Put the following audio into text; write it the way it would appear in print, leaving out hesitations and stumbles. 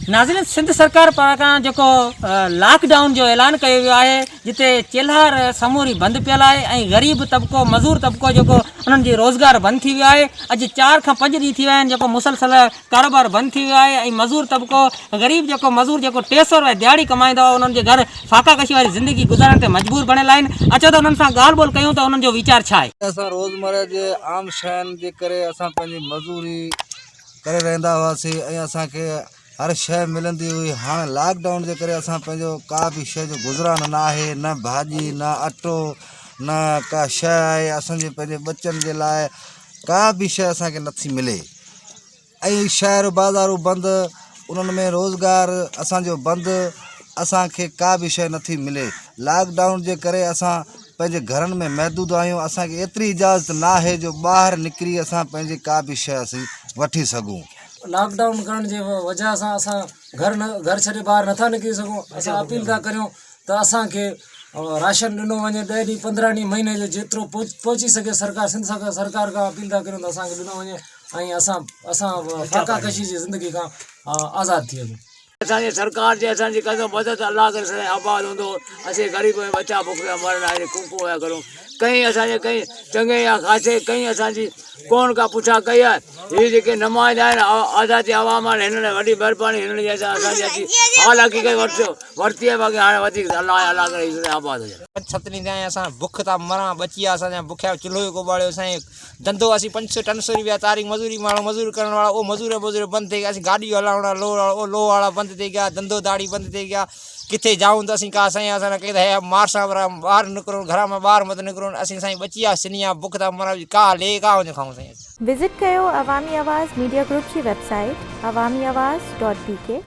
नाज़रीन, सिंध सरकार पारां जेको लॉकडाउन जो ऐलान कयो वियो आहे, जिते चेल्हार समूरी बंदि पियल आहे ऐं ग़रीब तबिको मज़ूर तबिको जेको उन्हनि जी रोज़गार बंदि थी वियो आहे। अॼु 4 खां 5 ॾींहं थी विया आहिनि जेको मुसलसल कारोबार बंदि थी वियो आहे ऐं मज़ूर तबिको ग़रीब जेको मज़ूर जेको 300 रुपया दिहाड़ी कमाईंदो आहे, उन्हनि जे घर फाका कशी वारी ज़िंदगी गुज़ारण ते मजबूर बणियल आहिनि। अचो त उन्हनि सां ॻाल्हि ॿोल कयूं त उन्हनि जो वीचार छा आहे। असां रोज़मर्रा जे आम शयुनि जे करे असां पंहिंजी मज़दूरी करे रहंदा हुआसीं ऐं असांखे हर शइ मिलंदी हुई। हाणे लॉकडाउन जे करे असां पंहिंजो का बि शइ जो गुज़रान न आहे, न भाॼी न अटो न का शइ आहे असांजे पंहिंजे बचनि जे लाइ। का बि शइ असांखे नथी मिले ऐं शहर बाज़ारूं बंदि, उन्हनि में रोज़गार असांजो बंदि, असांखे का बि शइ नथी मिले। लॉकडाउन जे करे असां पंहिंजे घरनि में महदूद आहियूं। असांखे एतिरी इजाज़त न आहे जो ॿाहिरि निकिरी असां पंहिंजी का बि शइ असीं वठी सघूं। लॉकडाउन करण जे वजह सां असां घर छॾे ॿाहिरि नथा निकिरी सघूं। असां अपील था करियूं त असांखे राशन ॾिनो वञे 10 ॾींहं 15 ॾींहं महीने जो जेतिरो पहुची सघे सरकार सिंध सरकार खां अपील था करियूं त असांखे ॾिनो वञे ऐं असां फाका कशी जी ज़िंदगी खां आज़ादु थी वञूं। असांजी सरकार जे असांजी कंदो मदद, अलाह करे असांजे आबाद हूंदो। असीं ग़रीब में बचा बुख में मरण आहे कुंकू हुया करूं। कहीं असांजे कहीं चङे या ख़ासे कहीं असांजी कोन का पुछा कई आहे। हीअ जेके नुमाइंदा आहिनि आज़ादी आवाम आहिनि, हिन लाइ वॾी महिरबानी, हिन लाइ असांजी अची हालाकी करे वरिती आहे। बाक़ी हाणे वधीक अलाह करे आबाद हुजे। 6 ॾींहं थिया असां बुख था मरां, बची विया असांजा बुखिया चुल्हो को ॿाड़ियो। असांजे धंधो असीं 500-300 रुपया तारीख़ मज़ूरी माण्हू मज़ूरी करण वारा उहो मज़ूर बंदि थी गया। असीं गाॾी हलाइण लो वारा बंदि थी गया, धंधो दाड़ी बंदि थी गया। किथे जाऊं त असीं का साईं असां कई त मार सां ॿाहिरि निकिरूं, घर में ॿाहिरि मत निकिरूं। असीं साईं बची विया सिनिया बुख था मरां, का ले का वञे खाऊं साईं। विज़िट कयो अवामी आवाज़ मीडिया ग्रुप जी वेबसाइट awamiawaz.pk।